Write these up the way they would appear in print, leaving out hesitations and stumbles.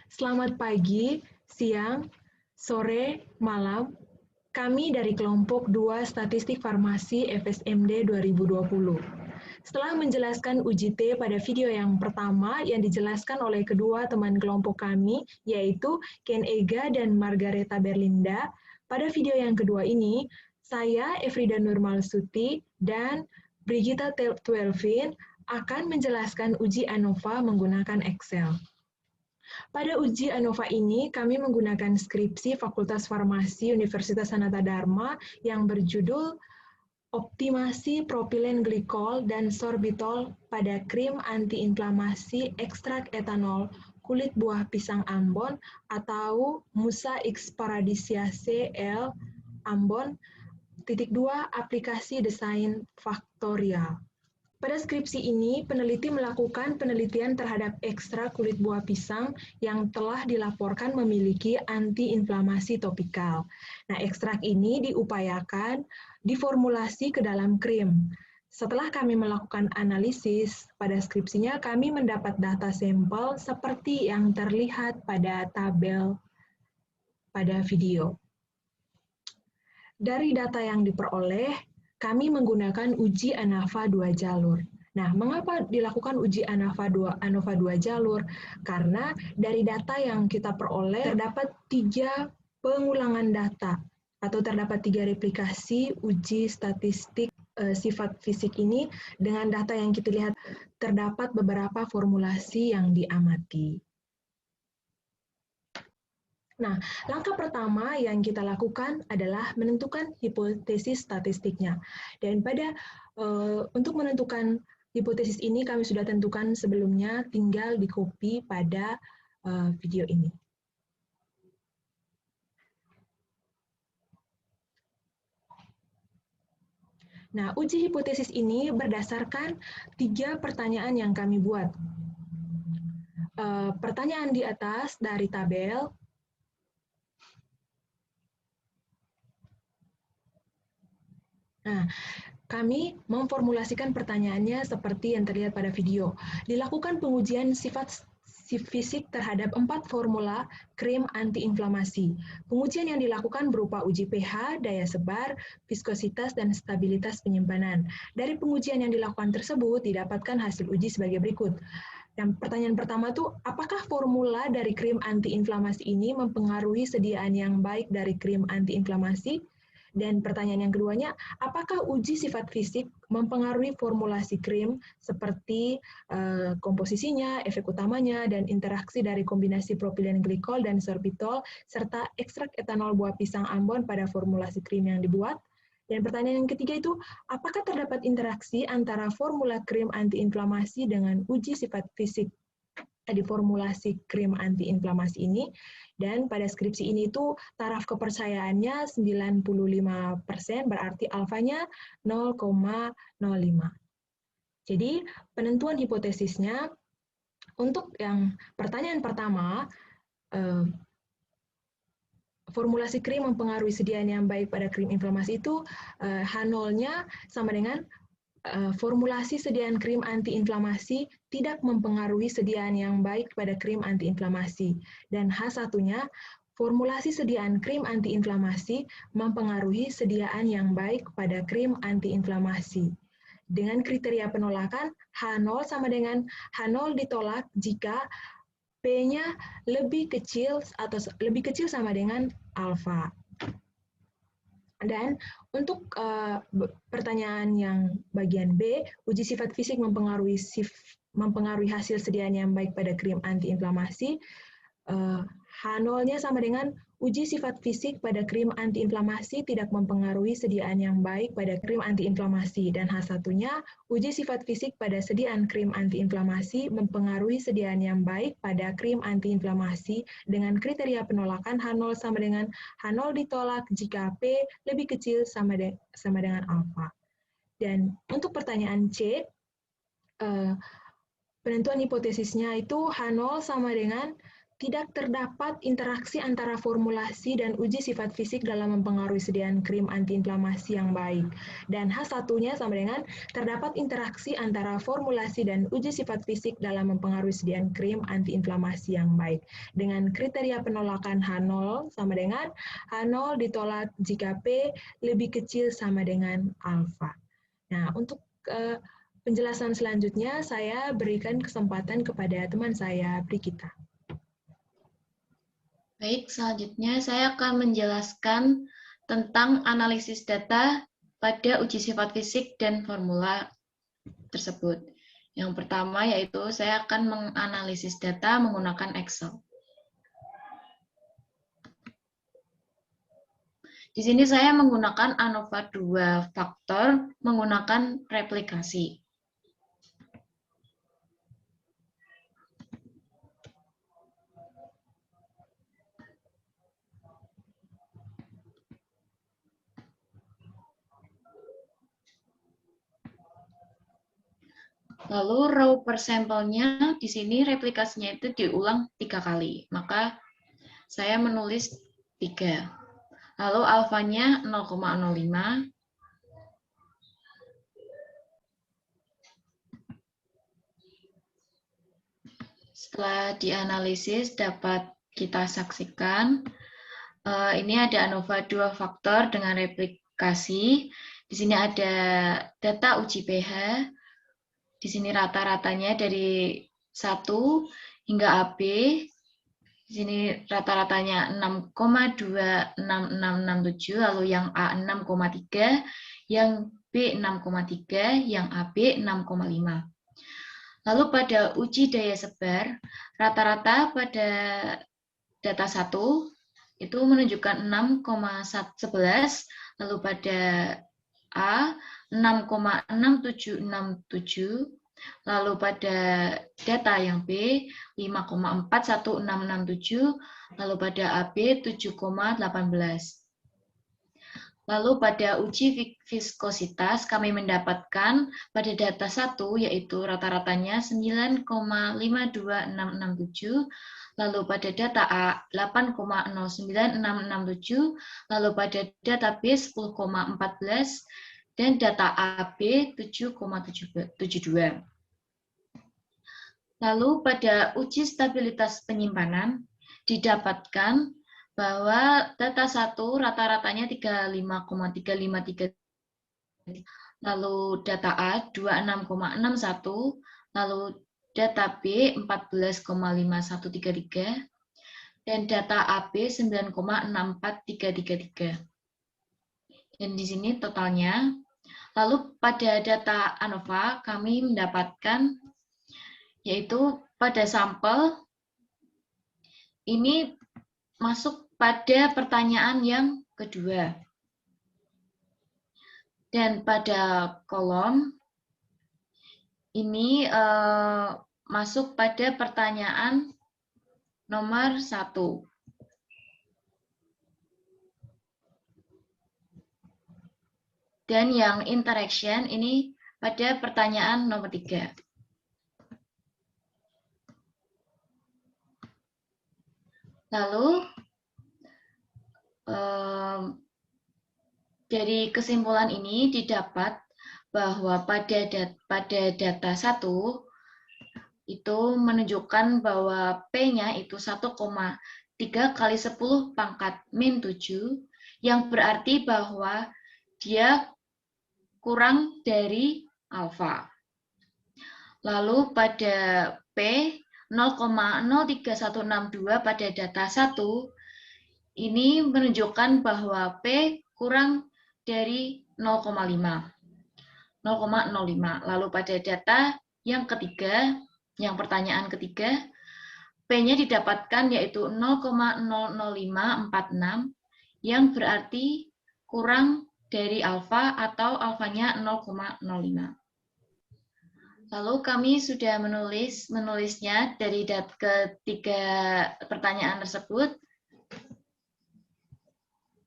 Selamat pagi, siang, sore, malam. Kami dari kelompok 2 Statistik Farmasi FSMD 2020. Setelah menjelaskan uji T pada video yang pertama yang dijelaskan oleh kedua teman kelompok kami, yaitu Ken Ega dan Margareta Berlinda, pada video yang kedua ini, saya, Efrida Nurmalsuti, dan Brigita Twelvin akan menjelaskan uji ANOVA menggunakan Excel. Pada uji ANOVA ini, kami menggunakan skripsi Fakultas Farmasi Universitas Sanata Dharma yang berjudul Optimasi Propilen Glikol dan Sorbitol pada Krim Antiinflamasi Ekstrak Etanol Kulit Buah Pisang Ambon atau Musa X Paradisiaceae L. Ambon, _2 aplikasi desain faktorial. Pada skripsi ini, peneliti melakukan penelitian terhadap ekstrak kulit buah pisang yang telah dilaporkan memiliki antiinflamasi topikal. Nah, ekstrak ini diupayakan diformulasi ke dalam krim. Setelah kami melakukan analisis, pada skripsinya kami mendapat data sampel seperti yang terlihat pada tabel pada video. Dari data yang diperoleh, kami menggunakan uji ANOVA 2 jalur. Nah, mengapa dilakukan uji ANOVA 2 jalur? Karena dari data yang kita peroleh, terdapat 3 pengulangan data, atau terdapat 3 replikasi uji statistik sifat fisik ini dengan data yang kita lihat terdapat beberapa formulasi yang diamati. Nah, langkah pertama yang kita lakukan adalah menentukan hipotesis statistiknya. Dan untuk menentukan hipotesis ini kami sudah tentukan sebelumnya, tinggal di-copy pada video ini. Nah, uji hipotesis ini berdasarkan 3 pertanyaan yang kami buat. Pertanyaan di atas dari tabel, nah, kami memformulasikan pertanyaannya seperti yang terlihat pada video. Dilakukan pengujian sifat fisik terhadap 4 formula krim antiinflamasi. Pengujian yang dilakukan berupa uji pH, daya sebar, viskositas, dan stabilitas penyimpanan. Dari pengujian yang dilakukan tersebut, didapatkan hasil uji sebagai berikut. Yang pertanyaan pertama tuh, apakah formula dari krim antiinflamasi ini mempengaruhi sediaan yang baik dari krim antiinflamasi? Dan pertanyaan yang keduanya, apakah uji sifat fisik mempengaruhi formulasi krim seperti komposisinya, efek utamanya, dan interaksi dari kombinasi propilen glikol dan sorbitol, serta ekstrak etanol buah pisang Ambon pada formulasi krim yang dibuat? Dan pertanyaan yang ketiga itu, apakah terdapat interaksi antara formula krim antiinflamasi dengan uji sifat fisik di formulasi krim antiinflamasi ini? Dan pada skripsi ini itu taraf kepercayaannya 95%, berarti alfanya 0,05. Jadi penentuan hipotesisnya, untuk yang pertanyaan pertama, formulasi krim mempengaruhi sediaan yang baik pada krim inflamasi itu H0-nya sama dengan formulasi sediaan krim antiinflamasi tidak mempengaruhi sediaan yang baik pada krim antiinflamasi. Dan H1-nya, formulasi sediaan krim antiinflamasi mempengaruhi sediaan yang baik pada krim antiinflamasi. Dengan kriteria penolakan, H0 sama dengan H0 ditolak jika P-nya lebih kecil atau lebih kecil sama dengan alfa. Dan untuk pertanyaan yang bagian B, uji sifat fisik mempengaruhi hasil sediaan yang baik pada krim antiinflamasi. H0-nya sama dengan uji sifat fisik pada krim antiinflamasi tidak mempengaruhi sediaan yang baik pada krim antiinflamasi. Dan H1-nya, uji sifat fisik pada sediaan krim antiinflamasi mempengaruhi sediaan yang baik pada krim antiinflamasi dengan kriteria penolakan H0 sama dengan H0 ditolak jika P lebih kecil sama dengan alfa. Dan untuk pertanyaan C, penentuan hipotesisnya itu H0 sama dengan Tidak terdapat interaksi antara formulasi dan uji sifat fisik dalam mempengaruhi sediaan krim antiinflamasi yang baik. Dan H1-nya sama dengan terdapat interaksi antara formulasi dan uji sifat fisik dalam mempengaruhi sediaan krim antiinflamasi yang baik. Dengan kriteria penolakan H0 sama dengan H0 ditolak jika P lebih kecil sama dengan alfa. Nah, untuk penjelasan selanjutnya saya berikan kesempatan kepada teman saya, Prikita. Baik, selanjutnya saya akan menjelaskan tentang analisis data pada uji sifat fisik dan formula tersebut. Yang pertama yaitu saya akan menganalisis data menggunakan Excel. Di sini saya menggunakan ANOVA 2 faktor menggunakan replikasi. Lalu row per sampelnya di sini replikasinya itu diulang 3 kali. Maka saya menulis 3. Lalu alfanya 0,05. Setelah dianalisis dapat kita saksikan ini ada ANOVA 2 faktor dengan replikasi. Di sini ada data uji pH. Di sini rata-ratanya dari 1 hingga AB. Di sini rata-ratanya 6,26667, lalu yang A 6,3, yang B 6,3, yang AB 6,5. Lalu pada uji daya sebar, rata-rata pada data 1 itu menunjukkan 6,11, lalu pada A 6,6767, lalu pada data yang B 5,41667, lalu pada AB 7,18. Lalu pada uji viskositas kami mendapatkan pada data 1 yaitu rata-ratanya 9,52667, lalu pada data A 8,09667, lalu pada data B 10,14, dan data AB 7,72. Lalu pada uji stabilitas penyimpanan didapatkan bahwa data 1 rata-ratanya 35,353, lalu data A 26,61, lalu data B 14,5133, dan data AB 9,64333. Dan di sini totalnya. Lalu pada data ANOVA kami mendapatkan yaitu pada sampel ini masuk pada pertanyaan yang kedua. Dan pada kolom ini masuk pada pertanyaan nomor 1. Dan yang interaction ini pada pertanyaan nomor 3. Lalu dari kesimpulan ini didapat bahwa pada data 1 itu menunjukkan bahwa P-nya itu 1,3 kali 10 pangkat min 7, yang berarti bahwa dia kurang dari alfa. Lalu pada P 0,03162 pada data 1 ini menunjukkan bahwa P kurang dari 0,05. Lalu pada data yang ketiga, yang pertanyaan ketiga, P-nya didapatkan yaitu 0,00546, yang berarti kurang dari alfa atau alfanya 0,05. Lalu kami sudah menulisnya dari ketiga pertanyaan tersebut.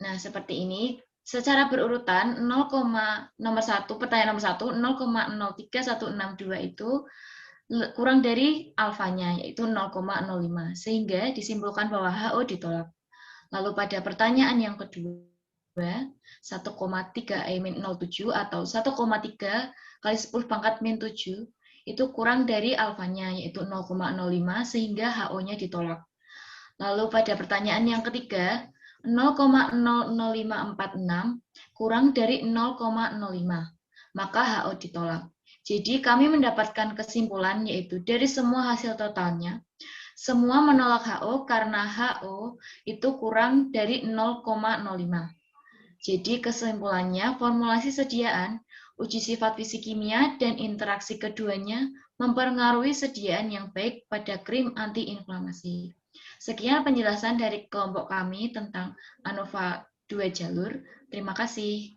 Nah, seperti ini. Secara berurutan, nomor 1, pertanyaan nomor 1, 0,03162 itu kurang dari alfanya, yaitu 0,05, sehingga disimpulkan bahwa HO ditolak. Lalu pada pertanyaan yang kedua, 1,3-07 atau 1,3 kali 10 pangkat min 7 itu kurang dari alfanya, yaitu 0,05, sehingga HO-nya ditolak. Lalu pada pertanyaan yang ketiga, 0,00546 kurang dari 0,05, maka HO ditolak. Jadi kami mendapatkan kesimpulan yaitu dari semua hasil totalnya, semua menolak HO karena HO itu kurang dari 0,05. Jadi kesimpulannya, formulasi sediaan, uji sifat fisik kimia, dan interaksi keduanya mempengaruhi sediaan yang baik pada krim antiinflamasi. Sekian penjelasan dari kelompok kami tentang ANOVA 2 jalur. Terima kasih.